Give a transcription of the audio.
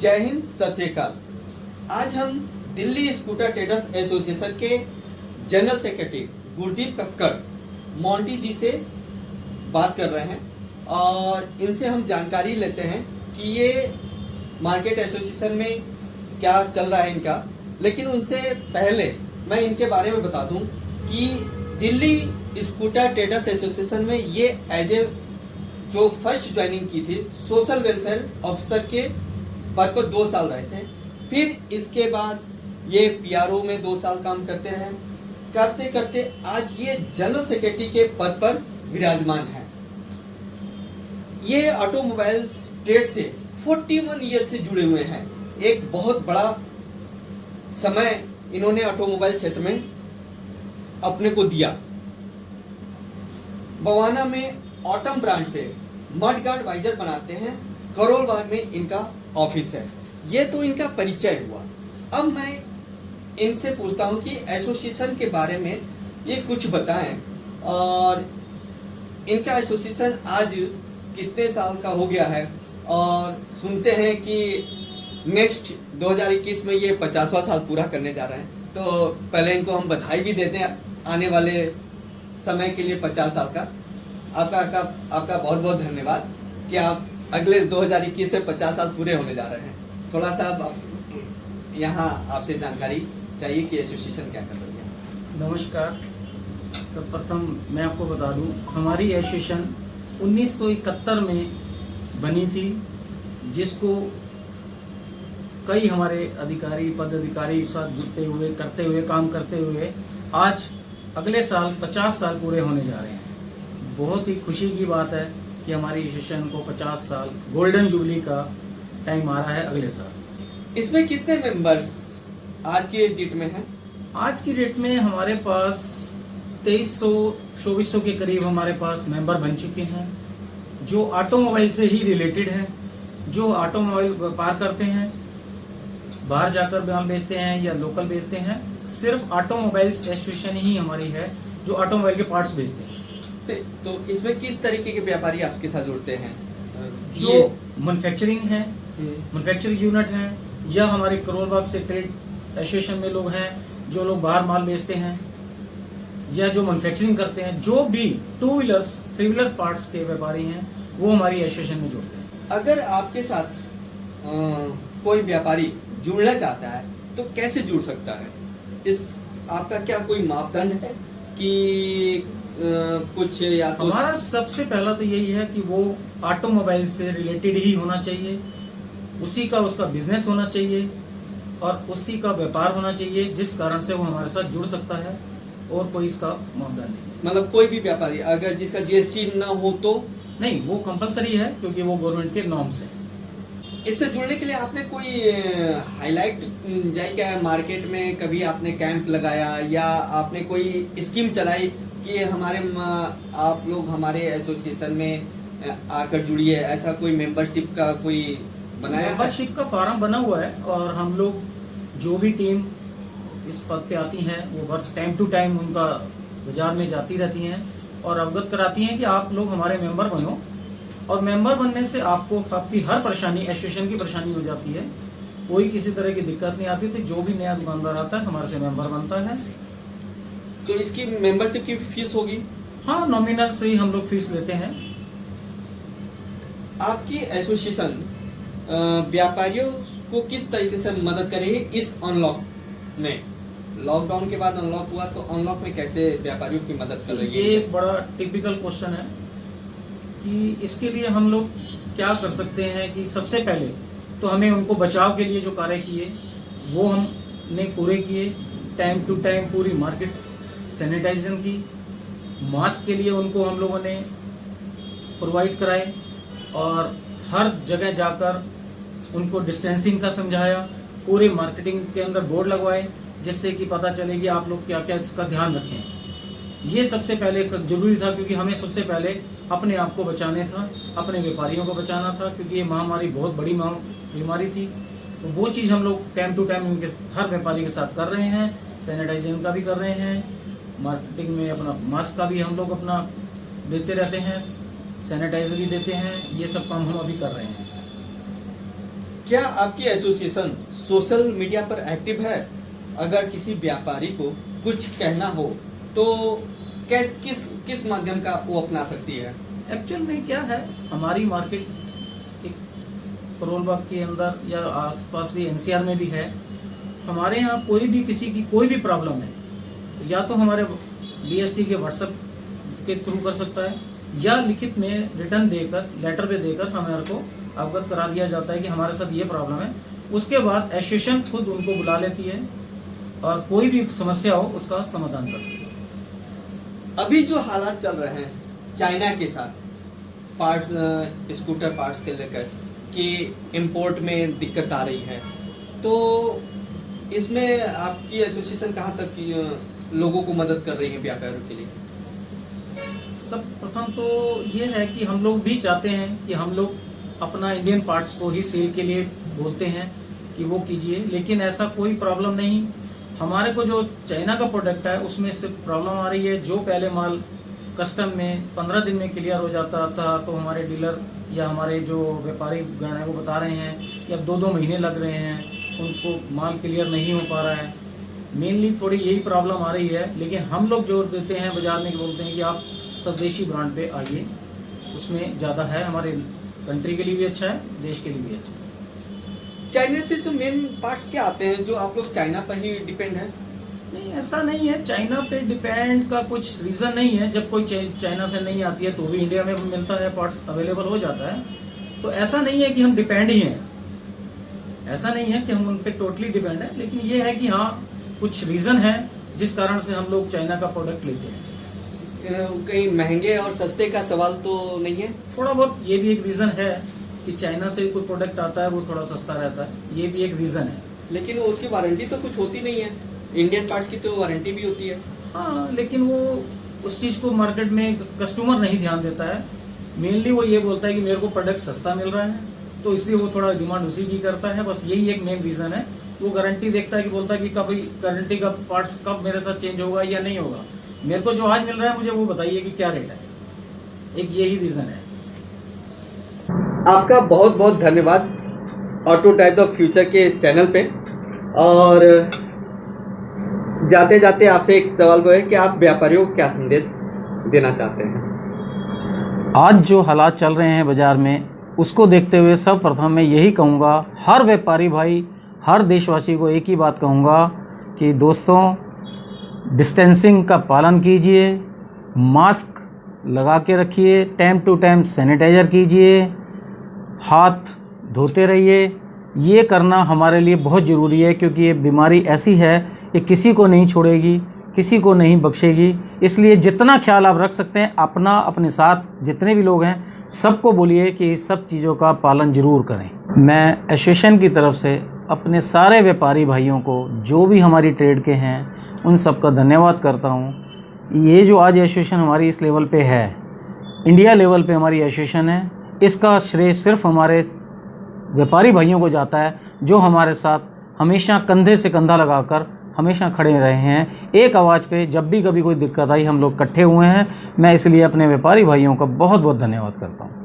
जय हिंद, सत श्री अकाल। आज हम दिल्ली स्कूटर ट्रेडर्स एसोसिएशन के जनरल सेक्रेटरी गुरदीप कक्कड़ मोंटी जी से बात कर रहे हैं और इनसे हम जानकारी लेते हैं कि ये मार्केट एसोसिएशन में क्या चल रहा है इनका। लेकिन उनसे पहले मैं इनके बारे में बता दूं कि दिल्ली स्कूटर ट्रेडर्स एसोसिएशन में ये एज ए जो फर्स्ट ज्वाइनिंग की थी सोशल वेलफेयर ऑफिसर के पद पर 2 साल रहे थे। फिर इसके बाद ये पीआरओ में 2 साल काम करते रहे। करते करते आज ये जनरल सेक्रेटरी के पद पर विराजमान है। ये ऑटोमोबाइल ट्रेड से 41 ईयर से जुड़े हुए हैं। एक बहुत बड़ा समय इन्होंने ऑटोमोबाइल क्षेत्र में अपने को दिया। बवाना में ऑटम ब्रांड से मड गार्ड वाइजर बनाते हैं। करोल बाग में इनका ऑफिस है। ये तो इनका परिचय हुआ। अब मैं इनसे पूछता हूं कि एसोसिएशन के बारे में ये कुछ बताएं और इनका एसोसिएशन आज कितने साल का हो गया है। और सुनते हैं कि नेक्स्ट 2021 में ये 50वां साल पूरा करने जा रहे हैं। तो पहले इनको हम बधाई भी देते हैं आने वाले समय के लिए 50 साल का। आपका बहुत बहुत धन्यवाद कि आप अगले 2021 से 50 साल पूरे होने जा रहे हैं। थोड़ा सा यहाँ आपसे जानकारी चाहिए कि एसोसिएशन क्या कर रही है। नमस्कार। सर्वप्रथम मैं आपको बता दूं, हमारी एसोसिएशन 1971 में बनी थी, जिसको कई हमारे अधिकारी पदाधिकारी साथ जुड़ते हुए करते हुए काम करते हुए आज अगले साल 50 साल पूरे होने जा रहे हैं। बहुत ही खुशी की बात है कि हमारी एसोसिएशन को 50 साल गोल्डन जुबली का टाइम आ रहा है अगले साल। इसमें कितने मेंबर्स आज की डेट में हैं? आज की डेट में हमारे पास 2300-2400 के करीब हमारे पास मेंबर बन चुके हैं, जो ऑटोमोबाइल से ही रिलेटेड हैं, जो ऑटोमोबाइल व्यापार करते हैं, बाहर जाकर माल बेचते हैं या लोकल बेचते हैं। सिर्फ ऑटोमोबाइल्स एसोसिएशन ही हमारी है जो ऑटोमोबाइल के पार्ट्स बेचते हैं। तो इसमें किस तरीके के व्यापारी आपके साथ जुड़ते हैं? जो मैन्युफैक्चरिंग है, मैन्युफैक्चरिंग यूनिट है, या हमारे करोल बाग से ट्रेड एसोसिएशन में लोग हैं जो लोग बाहर माल बेचते हैं, या जो मैन्युफैक्चरिंग करते हैं, जो भी 2 व्हीलर्स 3 व्हीलर पार्ट्स के व्यापारी हैं, वो हमारी एसोसिएशन में जुड़ते हैं। अगर आपके साथ कोई व्यापारी जुड़ना चाहता है तो कैसे जुड़ सकता है? इस आपका क्या कोई मापदंड है कि कुछ या तो हमारा सबसे पहला तो यही है कि वो ऑटोमोबाइल से रिलेटेड ही होना चाहिए, उसी का उसका बिजनेस होना चाहिए और उसी का व्यापार होना चाहिए, जिस कारण से वो हमारे साथ जुड़ सकता है। और कोई इसका मामला नहीं। मतलब कोई भी व्यापारी अगर जिसका जीएसटी ना हो तो नहीं, वो कंपलसरी है क्योंकि वो गवर्नमेंट के नॉर्म्स है। इससे जुड़ने के लिए आपने कोई हाईलाइट जाए क्या मार्केट में? कभी आपने कैंप लगाया या आपने कोई स्कीम चलाई कि हमारे आप लोग हमारे एसोसिएशन में आकर जुड़िए? ऐसा कोई मेंबरशिप का कोई बनाया? मेंबरशिप का फॉर्म बना हुआ है और हम लोग जो भी टीम इस पद पे आती हैं वो टाइम टू टाइम उनका बाजार में जाती रहती हैं और अवगत कराती हैं कि आप लोग हमारे मेंबर बनो। और मेंबर बनने से आपको आपकी हर परेशानी, एसोसिएशन की परेशानी हो जाती है। कोई किसी तरह की दिक्कत नहीं आती। तो जो भी नया दुकानदार आता है हमारे से मेंबर बनता है। तो इसकी मेंबरशिप की फीस होगी? हाँ, नॉमिनल से ही हम लोग फीस लेते हैं। आपकी एसोसिएशन व्यापारियों को किस तरीके से मदद कर रही है इस अनलॉक में? लॉकडाउन के बाद अनलॉक हुआ तो अनलॉक में कैसे व्यापारियों की मदद कर रही है? ये एक बड़ा टिपिकल क्वेश्चन है कि इसके लिए हम लोग क्या कर सकते हैं कि सबसे पहले तो हमें उनको बचाव के लिए जो कार्य किए वो हमने पूरे किए। टाइम टू टाइम पूरी मार्केट सैनिटाइजेशन की, मास्क के लिए उनको हम लोगों ने प्रोवाइड कराए और हर जगह जाकर उनको डिस्टेंसिंग का समझाया। पूरे मार्केटिंग के अंदर बोर्ड लगवाए जिससे कि पता चले कि आप लोग क्या क्या इसका ध्यान रखें। ये सबसे पहले जरूरी था क्योंकि हमें सबसे पहले अपने आप को बचाने था, अपने व्यापारियों को बचाना था, क्योंकि ये महामारी बहुत बड़ी बीमारी थी। तो वो चीज़ हम लोग टाइम टू टाइम उनके हर व्यापारी के साथ कर रहे हैं। सैनिटाइजेशन का भी कर रहे हैं, मार्केटिंग में अपना मास्क का भी हम लोग अपना देते रहते हैं, सैनिटाइजर भी देते हैं। ये सब काम हम अभी कर रहे हैं। क्या आपकी एसोसिएशन सोशल मीडिया पर एक्टिव है? अगर किसी व्यापारी को कुछ कहना हो तो किस माध्यम का वो अपना सकती है? एक्चुअल में क्या है, हमारी मार्केट एक करोल बाग के अंदर या आसपास भी एनसीआर में भी है। हमारे यहाँ कोई भी किसी की कोई भी प्रॉब्लम है तो या तो हमारे बीएसटी के व्हाट्सएप के थ्रू कर सकता है या लिखित में रिटर्न देकर लेटर पे देकर हमारे को अवगत करा दिया जाता है कि हमारे साथ ये प्रॉब्लम है। उसके बाद एसोसिएशन खुद उनको बुला लेती है और कोई भी समस्या हो उसका समाधान करती है। अभी जो हालात चल रहे हैं चाइना के साथ पार्ट्स, स्कूटर पार्ट्स के लेकर कि इंपोर्ट में दिक्कत आ रही है, तो इसमें आपकी एसोसिएशन कहाँ तक की लोगों को मदद कर रही है व्यापारियों के लिए? सब प्रथम तो ये है कि हम लोग भी चाहते हैं कि हम लोग अपना इंडियन पार्ट्स को ही सेल के लिए बोलते हैं कि वो कीजिए, लेकिन ऐसा कोई प्रॉब्लम नहीं। हमारे को जो चाइना का प्रोडक्ट है उसमें सिर्फ प्रॉब्लम आ रही है, जो पहले माल कस्टम में 15 दिन में क्लियर हो जाता था तो हमारे डीलर या हमारे जो व्यापारी गण हैं वो बता रहे हैं कि अब 2-2 महीने लग रहे हैं, उनको माल क्लियर नहीं हो पा रहा है। मेनली थोड़ी यही प्रॉब्लम आ रही है, लेकिन हम लोग जोर देते हैं बाजार में, बोलते हैं कि आप स्वदेशी ब्रांड पे आइए, उसमें ज़्यादा है, हमारे कंट्री के लिए भी अच्छा है, देश के लिए भी अच्छा है। चाइना से जो मेन पार्ट्स क्या आते हैं जो आप लोग चाइना पर ही डिपेंड है? नहीं, ऐसा नहीं है, चाइना पे डिपेंड का कुछ रीज़न नहीं है। जब कोई चाइना से नहीं आती है तो भी इंडिया में मिलता है, पार्ट्स अवेलेबल हो जाता है। तो ऐसा नहीं है कि हम डिपेंड ही हैं, ऐसा नहीं है कि हम उन पर टोटली डिपेंड है, लेकिन ये है कि हाँ कुछ रीज़न है जिस कारण से हम लोग चाइना का प्रोडक्ट लेते हैं। कहीं महंगे और सस्ते का सवाल तो नहीं है? थोड़ा बहुत ये भी एक रीज़न है कि चाइना से कोई प्रोडक्ट आता है वो थोड़ा सस्ता रहता है, ये भी एक रीज़न है। लेकिन वो उसकी वारंटी तो कुछ होती नहीं है, इंडियन पार्ट्स की तो वारंटी भी होती है। हाँ, लेकिन वो उस चीज़ को मार्केट में कस्टमर नहीं ध्यान देता है। मेनली वो ये बोलता है कि मेरे को प्रोडक्ट सस्ता मिल रहा है, तो इसलिए वो थोड़ा डिमांड उसी की करता है, बस यही एक मेन रीज़न है। वो गारंटी देखता है कि बोलता है कि कभी गारंटी का पार्ट्स कब मेरे साथ चेंज होगा या नहीं होगा, मेरे को जो आज मिल रहा है मुझे वो बताइए कि क्या रेट है, एक यही रीज़न है। आपका बहुत बहुत धन्यवाद ऑटो ड्राइव द फ्यूचर के चैनल पे। और जाते जाते आपसे एक सवाल वो है कि आप व्यापारियों को क्या संदेश देना चाहते हैं? आज जो हालात चल रहे हैं बाज़ार में, उसको देखते हुए सब प्रथम मैं यही कहूँगा, हर व्यापारी भाई, हर देशवासी को एक ही बात कहूँगा कि दोस्तों डिस्टेंसिंग का पालन कीजिए, मास्क लगा के रखिए, टाइम टू टाइम सैनिटाइज़र कीजिए, हाथ धोते रहिए। ये करना हमारे लिए बहुत ज़रूरी है, क्योंकि ये बीमारी ऐसी है कि किसी को नहीं छोड़ेगी, किसी को नहीं बख्शेगी। इसलिए जितना ख्याल आप रख सकते हैं अपना, अपने साथ जितने भी लोग हैं सबको बोलिए कि इस सब चीज़ों का पालन ज़रूर करें। मैं एसोसिएशन की तरफ से अपने सारे व्यापारी भाइयों को, जो भी हमारी ट्रेड के हैं, उन सब का धन्यवाद करता हूँ। ये जो आज एसोसिएशन हमारी इस लेवल पे है, इंडिया लेवल पे हमारी एसोसिएशन है, इसका श्रेय सिर्फ हमारे व्यापारी भाइयों को जाता है, जो हमारे साथ हमेशा कंधे से कंधा लगाकर हमेशा खड़े रहे हैं। एक आवाज़ पे जब भी कभी कोई दिक्कत आई हम लोग इकट्ठे हुए हैं। मैं इसलिए अपने व्यापारी भाइयों का बहुत बहुत धन्यवाद करता हूँ।